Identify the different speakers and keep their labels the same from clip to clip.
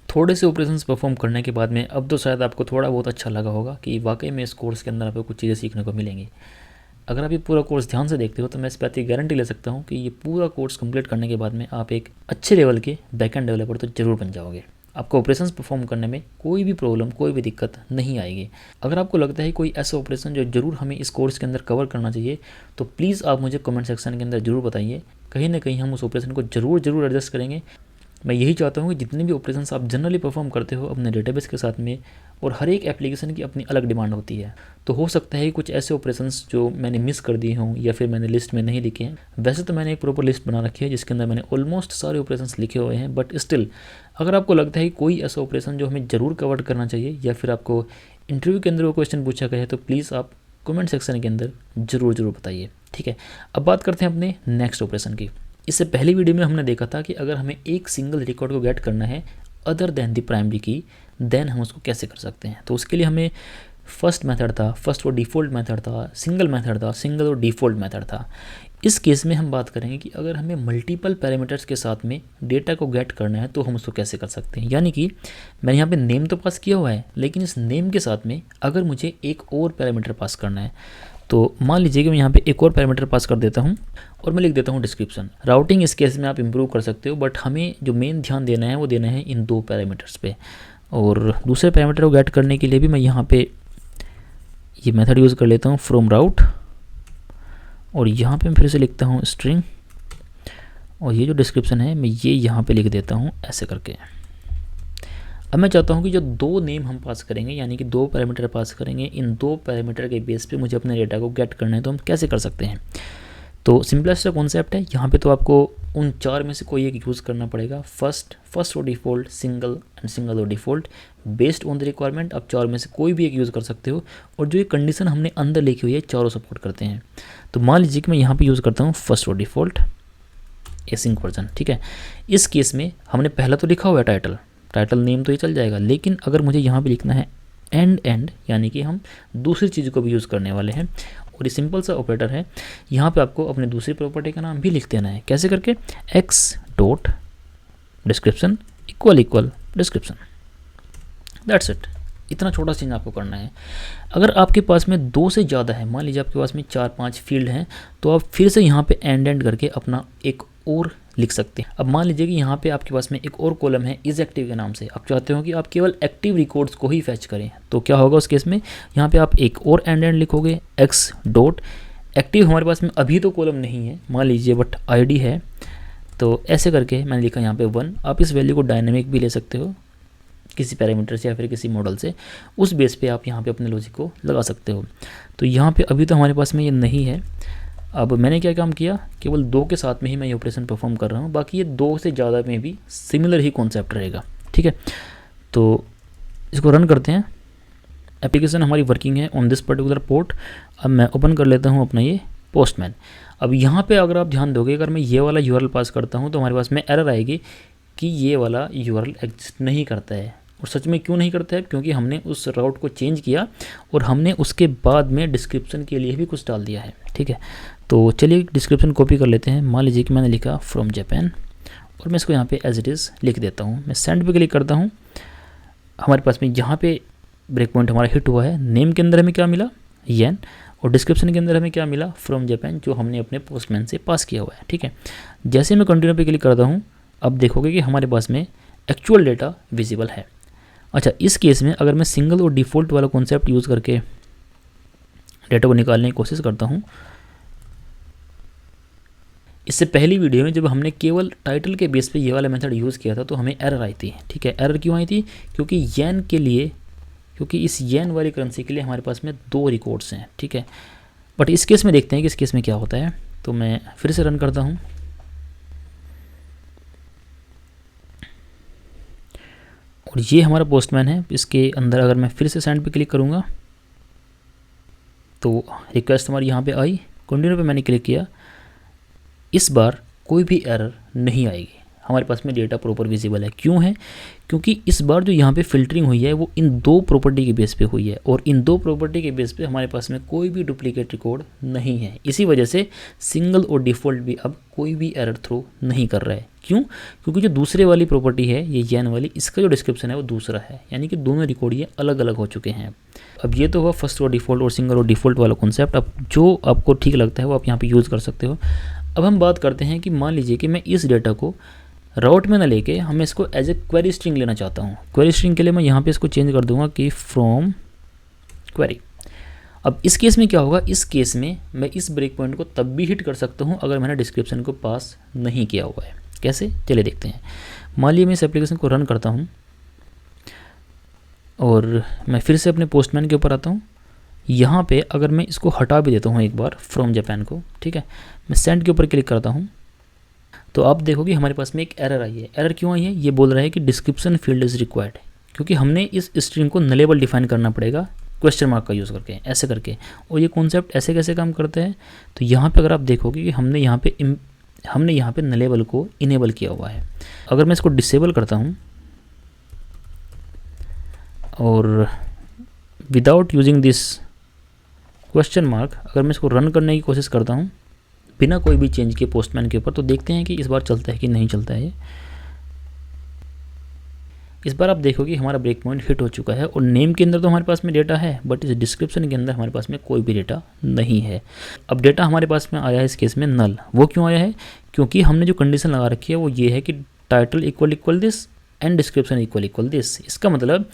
Speaker 1: थोड़े से operations perform करने के बाद में अब तो शायद आपको थोड़ा बहुत अच्छा लगा होगा कि वाकई में इस कोर्स के अंदर आपको कुछ चीज़ें सीखने को मिलेंगी। अगर आप ये पूरा कोर्स ध्यान से देखते हो तो मैं इस बात की गारंटी ले सकता हूँ कि ये पूरा कोर्स कंप्लीट करने के बाद में आप एक अच्छे लेवल के बैकएंड डेवलपर तो जरूर बन जाओगे। आपको ऑपरेशंस परफॉर्म करने में कोई भी प्रॉब्लम, कोई भी दिक्कत नहीं आएगी। अगर आपको लगता है कोई ऐसा ऑपरेशन जो जरूर हमें इस कोर्स के अंदर कवर करना चाहिए तो प्लीज़ आप मुझे कमेंट सेक्शन के अंदर जरूर बताइए। कहीं ना कहीं हम उस ऑपरेशन को जरूर एडजस्ट करेंगे। मैं यही चाहता हूँ कि जितने भी ऑपरेशंस आप जनरली परफॉर्म करते हो अपने डेटाबेस के साथ में, और हर एक एप्लीकेशन की अपनी अलग डिमांड होती है, तो हो सकता है कुछ ऐसे ऑपरेशंस जो मैंने मिस कर दिए हों या फिर मैंने लिस्ट में नहीं लिखे हैं। वैसे तो मैंने एक प्रॉपर लिस्ट बना रखी है जिसके अंदर मैंने ऑलमोस्ट सारे ऑपरेशंस लिखे हुए हैं, बट स्टिल अगर आपको लगता है कोई ऐसा ऑपरेशन जो हमें ज़रूर कवर करना चाहिए या फिर आपको इंटरव्यू के अंदर वो क्वेश्चन पूछा गया है तो प्लीज़ आप कमेंट सेक्शन के अंदर ज़रूर बताइए। ठीक है, अब बात करते हैं अपने नेक्स्ट ऑपरेशन की। इससे पहली वीडियो में हमने देखा था कि अगर हमें एक सिंगल रिकॉर्ड को गेट करना है अदर देन द प्राइमरी की, देन हम उसको कैसे कर सकते हैं। तो उसके लिए हमें फर्स्ट मेथड था, फर्स्ट और डिफ़ॉल्ट मेथड था, सिंगल और डिफ़ॉल्ट मेथड था। इस केस में हम बात करेंगे कि अगर हमें मल्टीपल पैरामीटर्स के साथ में डेटा को गेट करना है तो हम उसको कैसे कर सकते हैं। यानी कि मैंने यहाँ पे नेम तो पास किया हुआ है, लेकिन इस नेम के साथ में अगर मुझे एक और पैरामीटर पास करना है तो मान लीजिए कि मैं यहाँ पे एक और पैरामीटर पास कर देता हूँ और मैं लिख देता हूँ डिस्क्रिप्शन। राउटिंग इस केस में आप इंप्रूव कर सकते हो, बट हमें जो मेन ध्यान देना है वो देना है इन दो पैरामीटर्स पे। और दूसरे पैरामीटर को गेट करने के लिए भी मैं यहाँ पे ये मेथड यूज़ कर लेता हूँ फ्रॉम राउट, और यहाँ पे मैं फिर से लिखता हूँ स्ट्रिंग, और ये जो डिस्क्रिप्शन है मैं ये यहाँ पे लिख देता हूँ ऐसे करके। अब मैं चाहता हूँ कि जो दो नेम हम पास करेंगे, यानी कि दो पैरामीटर पास करेंगे, इन दो पैरामीटर के बेस पे मुझे अपने डेटा को गेट करना है तो हम कैसे कर सकते हैं। तो सिंपलेस्ट कॉन्सेप्ट है, यहाँ पे तो आपको उन चार में से कोई एक यूज़ करना पड़ेगा। फर्स्ट और डिफ़ॉल्ट, सिंगल और default, based on the requirement आप चार में से कोई भी एक यूज़ कर सकते हो। और जो ये कंडीशन हमने अंदर लिखी हुई है चारों सपोर्ट करते हैं। तो मान लीजिए कि मैं यहाँ पे यूज़ करता हूँ फर्स्ट और डिफ़ॉल्ट एसिंक वर्जन। ठीक है, इस केस में हमने पहला तो लिखा हुआ है टाइटल नेम तो ये चल जाएगा, लेकिन अगर मुझे यहाँ पे लिखना है एंड, यानी कि हम दूसरी चीज़ को भी यूज़ करने वाले हैं, और ये सिंपल सा ऑपरेटर है। यहाँ पे आपको अपने दूसरी प्रॉपर्टी का नाम भी लिख देना है। कैसे करके, x dot description equal description, that's it. इतना छोटा चेंज आपको करना है। अगर आपके पास में दो से ज़्यादा है, मान लीजिए आपके पास में 4-5 फील्ड हैं, तो आप फिर से यहाँ पे एंड करके अपना एक और लिख सकते हैं। अब मान लीजिए कि यहाँ पे आपके पास में एक और कॉलम है इज एक्टिव के नाम से, आप चाहते हो कि आप केवल एक्टिव रिकॉर्ड्स को ही फैच करें, तो क्या होगा उस केस में, यहाँ पे आप एक और एंड लिखोगे, एक्स डॉट एक्टिव हमारे पास में अभी तो कॉलम नहीं है मान लीजिए, बट आईडी है, तो ऐसे करके मैंने लिखा यहाँ पे 1। आप इस वैल्यू को डायनेमिक भी ले सकते हो किसी पैरामीटर से या फिर किसी मॉडल से, उस बेस पे आप यहाँ पे अपने लॉजिक को लगा सकते हो। तो यहाँ पे अभी तो हमारे पास में ये नहीं है। अब मैंने क्या काम किया, केवल दो के साथ में ही मैं ये ऑपरेशन परफॉर्म कर रहा हूँ, बाकी ये दो से ज़्यादा में भी सिमिलर ही कॉन्सेप्ट रहेगा। ठीक है, तो इसको रन करते हैं। एप्लीकेशन हमारी वर्किंग है ऑन दिस पर्टिकुलर पोर्ट। अब मैं ओपन कर लेता हूँ अपना ये पोस्टमैन। अब यहाँ पे अगर आप ध्यान दोगे, अगर मैं ये वाला यूआरएल पास करता हूँ तो हमारे पास में एरर आएगी कि ये वाला यूआरएल एग्जिस्ट नहीं करता है। और सच में क्यों नहीं करता है, क्योंकि हमने उस राउट को चेंज किया और हमने उसके बाद में डिस्क्रिप्शन के लिए भी कुछ डाल दिया है। ठीक है, तो चलिए डिस्क्रिप्शन कॉपी कर लेते हैं। मान लीजिए कि मैंने लिखा फ्रॉम जापान, और मैं इसको यहाँ पे एज इट इज़ लिख देता हूँ। मैं सेंड पे क्लिक करता हूँ। हमारे पास में यहाँ पे ब्रेक पॉइंट हमारा हिट हुआ है। नेम के अंदर हमें क्या मिला, येन, और डिस्क्रिप्शन के अंदर हमें क्या मिला, फ्रॉम जापान, जो हमने अपने पोस्टमैन से पास किया हुआ है। ठीक है, जैसे मैं कंटिन्यू पे क्लिक करता हूँ, अब देखोगे कि हमारे पास में एक्चुअल डेटा विजिबल है। अच्छा, इस केस में अगर मैं सिंगल और डिफ़ॉल्ट वाला कॉन्सेप्ट यूज़ करके डेटा को निकालने की कोशिश करता हूँ, इससे पहली वीडियो में जब हमने केवल टाइटल के बेस पे ये वाला मेथड यूज़ किया था तो हमें एरर आई थी। ठीक है, एरर क्यों आई थी, क्योंकि येन के लिए, क्योंकि इस येन वाली करेंसी के लिए हमारे पास में 2 रिकॉर्ड्स हैं। ठीक है, बट इस केस में देखते हैं कि इस केस में क्या होता है। तो मैं फिर से रन करता हूँ, और ये हमारा पोस्टमैन है। इसके अंदर अगर मैं फिर से सेंड पे क्लिक करूँगा तो रिक्वेस्ट हमारी यहाँ पे आई। कंटिन्यू पे मैंने क्लिक किया, इस बार कोई भी एरर नहीं आएगी। हमारे पास में डेटा प्रॉपर विजिबल है। क्यों है? क्योंकि इस बार जो यहाँ पे फिल्टरिंग हुई है वो इन 2 प्रॉपर्टी के बेस पे हुई है और इन 2 प्रॉपर्टी के बेस पे हमारे पास में कोई भी डुप्लीकेट रिकॉर्ड नहीं है। इसी वजह से सिंगल और डिफ़ॉल्ट भी अब कोई भी एरर थ्रो नहीं कर रहा है। क्यों? क्योंकि जो दूसरे वाली प्रॉपर्टी है ये येन वाली, इसका जो डिस्क्रिप्शन है वो दूसरा है, यानी कि दोनों रिकॉर्ड ये अलग अलग हो चुके हैं। अब ये तो हुआ फर्स्ट और डिफ़ॉल्ट और सिंगल और डिफ़ॉल्ट वाला कॉन्सेप्ट। अब जो आपको ठीक लगता है वो आप यहाँ पे यूज़ कर सकते हो। अब हम बात करते हैं कि मान लीजिए कि मैं इस डेटा को राउट में ना लेके हमें इसको एज ए क्वेरी स्ट्रिंग लेना चाहता हूँ। क्वेरी स्ट्रिंग के लिए मैं यहाँ पे इसको चेंज कर दूंगा कि फ्रॉम क्वेरी। अब इस केस में क्या होगा? इस केस में मैं इस ब्रेक पॉइंट को तब भी हिट कर सकता हूँ अगर मैंने डिस्क्रिप्शन को पास नहीं किया हुआ है। कैसे? चलिए देखते हैं। मान लीजिए मैं इस एप्लीकेशन को रन करता हूँ और मैं फिर से अपने पोस्टमैन के ऊपर आता हूँ। यहाँ पे अगर मैं इसको हटा भी देता हूँ एक बार फ्रॉम जापान को, ठीक है, मैं सेंड के ऊपर क्लिक करता हूँ तो आप देखोगे हमारे पास में एक एरर आई है। एरर क्यों आई है? ये बोल रहा है कि डिस्क्रिप्शन फील्ड इज़ रिक्वायर्ड, क्योंकि हमने इस स्ट्रिंग को नलेबल डिफाइन करना पड़ेगा क्वेश्चन मार्क का यूज़ करके, ऐसे करके। और ये कॉन्सेप्ट ऐसे कैसे काम करते हैं? तो यहाँ पे अगर आप देखोगे कि हमने यहाँ पे नलेबल को इनेबल किया हुआ है। अगर मैं इसको डिसेबल करता हूँ और without using this question mark अगर मैं इसको रन करने की कोशिश करता हूँ बिना कोई भी चेंज के पोस्टमैन के ऊपर, तो देखते हैं कि इस बार चलता है कि नहीं चलता है। इस बार आप देखोगे हमारा ब्रेक पॉइंट हिट हो चुका है और नेम के अंदर तो हमारे पास में डेटा है, बट इस डिस्क्रिप्शन के अंदर हमारे पास में कोई भी डेटा नहीं है। अब डेटा हमारे पास में आया है इस केस में नल। वो क्यों आया है? क्योंकि हमने जो कंडीशन लगा रखी है वो ये है कि title equal this and description equal this. इसका मतलब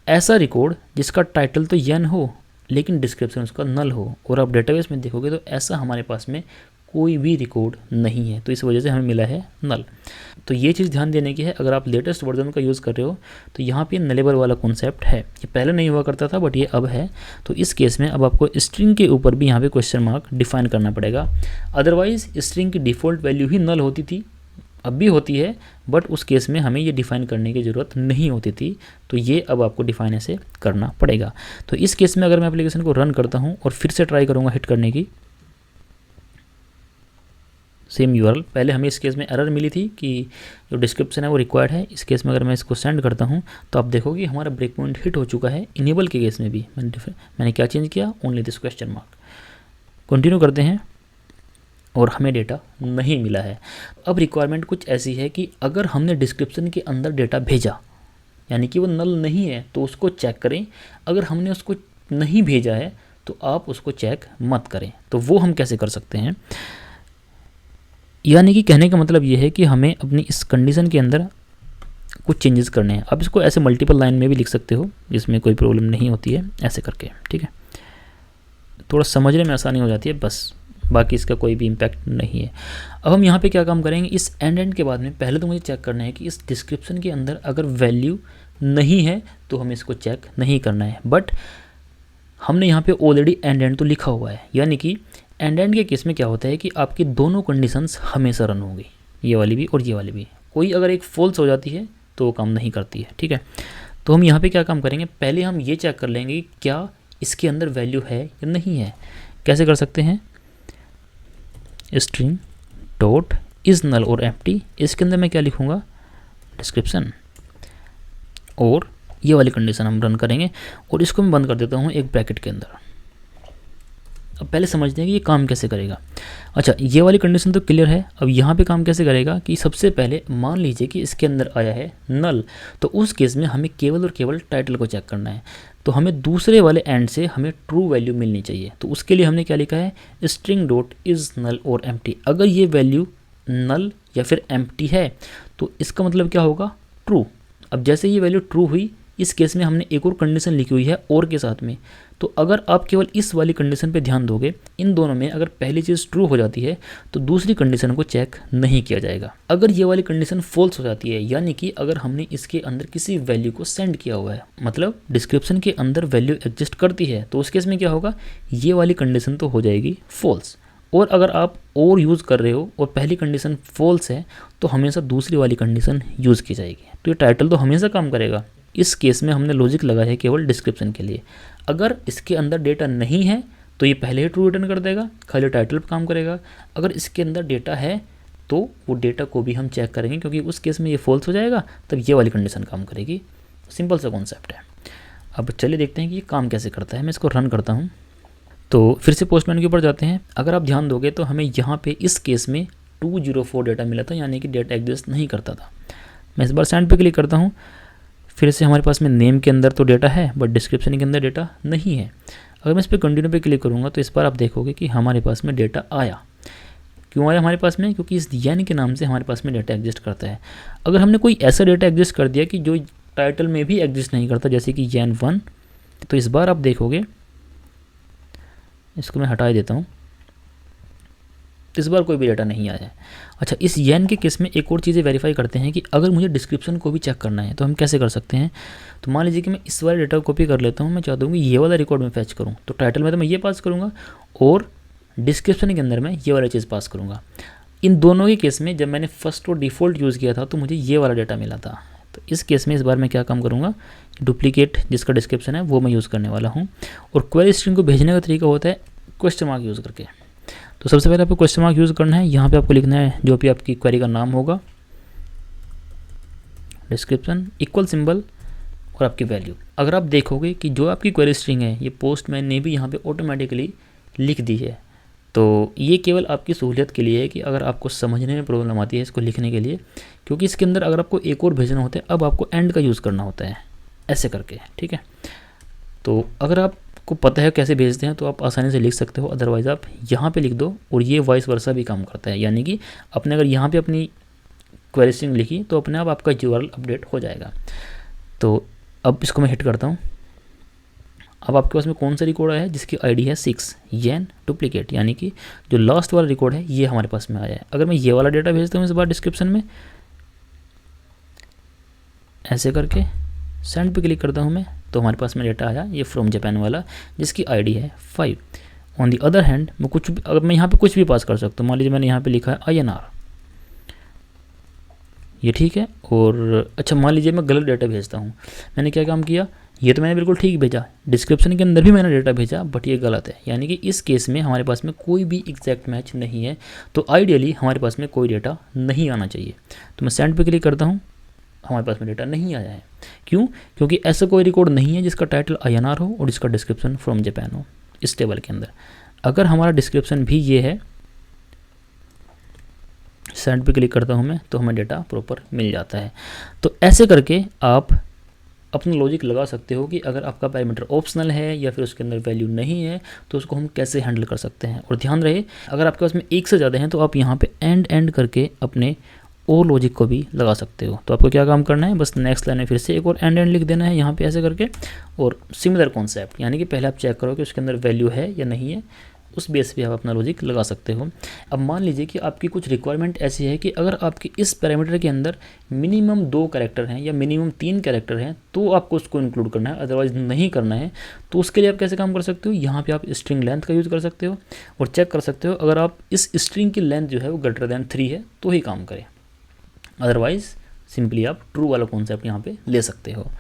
Speaker 1: ऐसा रिकॉर्ड जिसका टाइटल तो येन हो लेकिन डिस्क्रिप्शन उसका नल हो। और आप डेटाबेस में देखोगे तो ऐसा हमारे पास में कोई भी रिकॉर्ड नहीं है, तो इस वजह से हमें मिला है नल। तो ये चीज़ ध्यान देने की है। अगर आप लेटेस्ट वर्जन का यूज़ कर रहे हो तो यहाँ पे नलेबल वाला कॉन्सेप्ट है। ये पहले नहीं हुआ करता था बट ये अब है। तो इस केस में अब आपको स्ट्रिंग के ऊपर भी यहाँ पे क्वेश्चन मार्क डिफाइन करना पड़ेगा। अदरवाइज स्ट्रिंग की डिफ़ॉल्ट वैल्यू ही नल होती थी, अब भी होती है, बट उस केस में हमें ये डिफ़ाइन करने की ज़रूरत नहीं होती थी। तो ये अब आपको डिफ़ाइन ऐसे करना पड़ेगा। तो इस केस में अगर मैं एप्लीकेशन को रन करता हूँ और फिर से ट्राई करूँगा हिट करने की, सेम यूआरएल, पहले हमें इस केस में एरर मिली थी कि जो डिस्क्रिप्शन है वो रिक्वायर्ड है। इस केस में अगर मैं इसको सेंड करता हूँ तो आप देखोगे हमारा ब्रेक पॉइंट हिट हो चुका है। इनेबल के केस में भी मैंने क्या चेंज किया? Only this question mark. Continue करते हैं और हमें डेटा नहीं मिला है। अब रिक्वायरमेंट कुछ ऐसी है कि अगर हमने डिस्क्रिप्शन के अंदर डेटा भेजा यानी कि वो नल नहीं है तो उसको चेक करें। अगर हमने उसको नहीं भेजा है तो आप उसको चेक मत करें। तो वो हम कैसे कर सकते हैं? यानी कि कहने का मतलब ये है कि हमें अपनी इस कंडीशन के अंदर कुछ चेंजेस करने हैं। आप इसको ऐसे मल्टीपल लाइन में भी लिख सकते हो, जिसमें कोई प्रॉब्लम नहीं होती है, ऐसे करके, ठीक है। थोड़ा समझने में आसानी हो जाती है बस, बाकी इसका कोई भी इम्पैक्ट नहीं है। अब हम यहाँ पे क्या काम करेंगे? इस एंड के बाद में पहले तो मुझे चेक करना है कि इस डिस्क्रिप्शन के अंदर अगर वैल्यू नहीं है तो हमें इसको चेक नहीं करना है। बट हमने यहाँ पे ऑलरेडी एंड तो लिखा हुआ है, यानी कि एंड के केस में क्या होता है कि आपकी दोनों कंडीशंस हमेशा रन होंगी, ये वाली भी और ये वाली भी। कोई अगर एक फॉल्स हो जाती है तो वो काम नहीं करती है, ठीक है। तो हम यहाँ पे क्या काम करेंगे? पहले हम ये चेक कर लेंगे कि क्या इसके अंदर वैल्यू है या नहीं है। कैसे कर सकते हैं? स्ट्रिंग डॉट इज नल और एम्प्टी, इसके अंदर मैं क्या लिखूँगा? डिस्क्रिप्शन। और ये वाली कंडीशन हम रन करेंगे और इसको मैं बंद कर देता हूँ एक ब्रैकेट के अंदर। अब पहले समझते हैं कि ये काम कैसे करेगा। अच्छा, ये वाली कंडीशन तो क्लियर है। अब यहाँ पे काम कैसे करेगा कि सबसे पहले मान लीजिए कि इसके अंदर आया है नल, तो उस केस में हमें केवल और केवल टाइटल को चेक करना है। तो हमें दूसरे वाले एंड से हमें ट्रू वैल्यू मिलनी चाहिए। तो उसके लिए हमने क्या लिखा है? स्ट्रिंग डॉट इज नल और एम्प्टी। अगर ये वैल्यू नल या फिर एम्प्टी है तो इसका मतलब क्या होगा? ट्रू। अब जैसे ये वैल्यू ट्रू हुई, इस केस में हमने एक और कंडीशन लिखी हुई है और के साथ में। तो अगर आप केवल इस वाली कंडीशन पे ध्यान दोगे, इन दोनों में अगर पहली चीज़ ट्रू हो जाती है तो दूसरी कंडीशन को चेक नहीं किया जाएगा। अगर ये वाली कंडीशन फॉल्स हो जाती है, यानी कि अगर हमने इसके अंदर किसी वैल्यू को सेंड किया हुआ है, मतलब डिस्क्रिप्शन के अंदर वैल्यू एग्जिस्ट करती है, तो उस केस में क्या होगा? ये वाली कंडीशन तो हो जाएगी फॉल्स। और अगर आप और यूज़ कर रहे हो और पहली कंडीशन फॉल्स है तो हमेशा दूसरी वाली कंडीशन यूज़ की जाएगी। तो ये टाइटल तो हमेशा काम करेगा। इस केस में हमने लॉजिक लगाया है केवल डिस्क्रिप्शन के लिए। अगर इसके अंदर डेटा नहीं है तो ये पहले ही ट्रू रिटर्न कर देगा, खाली टाइटल पर काम करेगा। अगर इसके अंदर डेटा है तो वो डेटा को भी हम चेक करेंगे, क्योंकि उस केस में ये फॉल्स हो जाएगा तब ये वाली कंडीशन काम करेगी। सिंपल सा कॉन्सेप्ट है। अब चलिए देखते हैं कि ये काम कैसे करता है। मैं इसको रन करता हूँ तो फिर से पोस्टमैन के ऊपर जाते हैं। अगर आप ध्यान दोगे तो हमें यहाँ पे इस केस में 204 डेटा मिला था, यानी कि डेटा एग्जिस्ट नहीं करता था। मैं इस बार सेंड पे क्लिक करता हूँ, फिर से हमारे पास में नेम के अंदर तो डेटा है बट डिस्क्रिप्शन के अंदर डेटा नहीं है। अगर मैं इस पर कंटिन्यू पे क्लिक करूँगा तो इस बार आप देखोगे कि हमारे पास में डेटा आया। क्यों आया हमारे पास में? क्योंकि इस यानी के नाम से हमारे पास में डेटा एग्जिस्ट करता है। अगर हमने कोई ऐसा डेटा एग्जिस्ट कर दिया कि जो टाइटल में भी एग्जिस्ट नहीं करता, जैसे कि यान 1, तो इस बार आप देखोगे, इसको मैं हटा देता हूँ, तो इस बार कोई भी डेटा नहीं आया है। अच्छा, इस यान के केस में एक और चीज़ें वेरीफाई करते हैं कि अगर मुझे डिस्क्रिप्शन को भी चेक करना है तो हम कैसे कर सकते हैं। तो मान लीजिए कि मैं इस वाले डेटा को कॉपी कर लेता हूँ, मैं चाहता हूँ कि ये वाला रिकॉर्ड में फैच करूँ, तो टाइटल में तो मैं ये पास करूँगा और डिस्क्रिप्शन के अंदर मैं ये वाला चीज़ पास करूँगा। इन दोनों के केस में जब मैंने फर्स्ट और डिफ़ॉल्ट यूज़ किया था तो मुझे ये वाला डेटा मिला था। तो इस केस में इस बार मैं क्या काम करूँगा, डुप्लीकेट जिसका डिस्क्रिप्शन है वो मैं यूज़ करने वाला हूँ। और क्वेरी स्ट्रिंग को भेजने का तरीका होता है क्वेश्चन मार्क यूज़ करके। तो सबसे पहले आपको क्वेश्चन मार्क यूज़ करना है। यहाँ पे आपको लिखना है जो भी आपकी क्वेरी का नाम होगा, डिस्क्रिप्शन, इक्वल सिंबल और आपकी वैल्यू। अगर आप देखोगे कि जो आपकी क्वेरी स्ट्रिंग है ये पोस्टमैन ने भी यहाँ पे ऑटोमेटिकली लिख दी है। तो ये केवल आपकी सहूलियत के लिए है कि अगर आपको समझने में प्रॉब्लम आती है इसको लिखने के लिए, क्योंकि इसके अंदर अगर आपको एक और भेजना होता है अब आपको एंड का यूज़ करना होता है ऐसे करके, ठीक है। तो अगर आपको पता है कैसे भेजते हैं तो आप आसानी से लिख सकते हो, अदरवाइज़ आप यहाँ पे लिख दो और ये वाइस वर्सा भी काम करता है। यानी कि अपने अगर यहाँ पे अपनी क्वेरी स्ट्रिंग लिखी तो अपने आप आपका यूआरएल अपडेट हो जाएगा। तो अब इसको मैं हिट करता हूँ। अब आपके पास में कौन सा रिकॉर्ड आया है जिसकी आईडी है 6 येन डुप्लीकेट, यानी कि जो लास्ट वाला रिकॉर्ड है ये हमारे पास में आया है। अगर मैं ये वाला डेटा भेजता हूँ इस बार डिस्क्रिप्शन में ऐसे करके सेंड पे क्लिक करता हूँ मैं, तो हमारे पास में डेटा आया ये फ्रॉम जापान वाला जिसकी आईडी है 5। ऑन दी अदर हैंड मैं कुछ भी, अगर मैं यहाँ पे कुछ भी पास कर सकता हूँ, मान लीजिए मैंने यहाँ पे लिखा है INR, ये ठीक है। और अच्छा, मान लीजिए मैं गलत डेटा भेजता हूँ। मैंने क्या काम किया, ये तो मैंने बिल्कुल ठीक भेजा, डिस्क्रिप्शन के अंदर भी मैंने डेटा भेजा बट ये गलत है, यानी कि इस केस में हमारे पास में कोई भी एग्जैक्ट मैच नहीं है। तो आइडियली हमारे पास में कोई डेटा नहीं आना चाहिए। तो मैं सेंड पे क्लिक करता हूँ, हमारे पास में डेटा नहीं आया है। क्यों? क्योंकि ऐसा कोई रिकॉर्ड नहीं है जिसका टाइटल INR हो और जिसका डिस्क्रिप्शन फ्रॉम जापान हो इस टेबल के अंदर। अगर हमारा डिस्क्रिप्शन भी ये है, सेंड पे क्लिक करता हूँ मैं, तो हमें डेटा प्रॉपर मिल जाता है। तो ऐसे करके आप अपना लॉजिक लगा सकते हो कि अगर आपका पैरामीटर ऑप्शनल है या फिर उसके अंदर वैल्यू नहीं है तो उसको हम कैसे हैंडल कर सकते हैं। और ध्यान रहे, अगर आपके पास में एक से ज़्यादा हैं तो आप यहाँ पे एंड करके अपने और लॉजिक को भी लगा सकते हो। तो आपको क्या काम करना है, बस नेक्स्ट लाइन में फिर से एक और एंड लिख देना है यहाँ पे ऐसे करके, और सिमिलर कॉन्सेप्ट, यानी कि पहले आप चेक करो कि उसके अंदर वैल्यू है या नहीं है, उस बेस पे आप अपना लॉजिक लगा सकते हो। अब मान लीजिए कि आपकी कुछ रिक्वायरमेंट ऐसी है कि अगर आपके इस पैरामीटर के अंदर मिनिमम 2 कैरेक्टर हैं या मिनिमम 3 कैरेक्टर हैं तो आपको उसको इंक्लूड करना है, अदरवाइज नहीं करना है। तो उसके लिए आप कैसे काम कर सकते हो, यहाँ पे आप स्ट्रिंग लेंथ का यूज़ कर सकते हो और चेक कर सकते हो अगर आप इस स्ट्रिंग की लेंथ जो है वो ग्रेटर देन 3 है तो ही काम करे, अदरवाइज सिंपली आप ट्रू वाला कॉन्सेप्ट यहाँ पे ले सकते हो।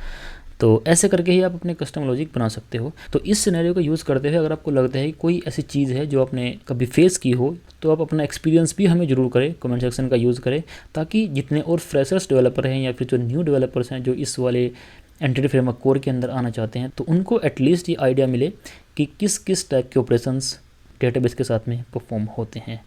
Speaker 1: तो ऐसे करके ही आप अपने कस्टम लॉजिक बना सकते हो। तो इस सिनेरियो का यूज़ करते हुए अगर आपको लगता है कि कोई ऐसी चीज़ है जो आपने कभी फेस की हो तो आप अपना एक्सपीरियंस भी हमें ज़रूर करें, कमेंट सेक्शन का यूज़ करें, ताकि जितने और फ्रेशर्स डेवलपर हैं या फिर जो न्यू डेवलपर्स हैं जो इस वाले एंटिटी फ्रेमवर्क कोर के अंदर आना चाहते हैं तो उनको एटलीस्ट ये आइडिया मिले कि किस किस टाइप के ऑपरेशंस डेटाबेस के साथ में परफॉर्म होते हैं।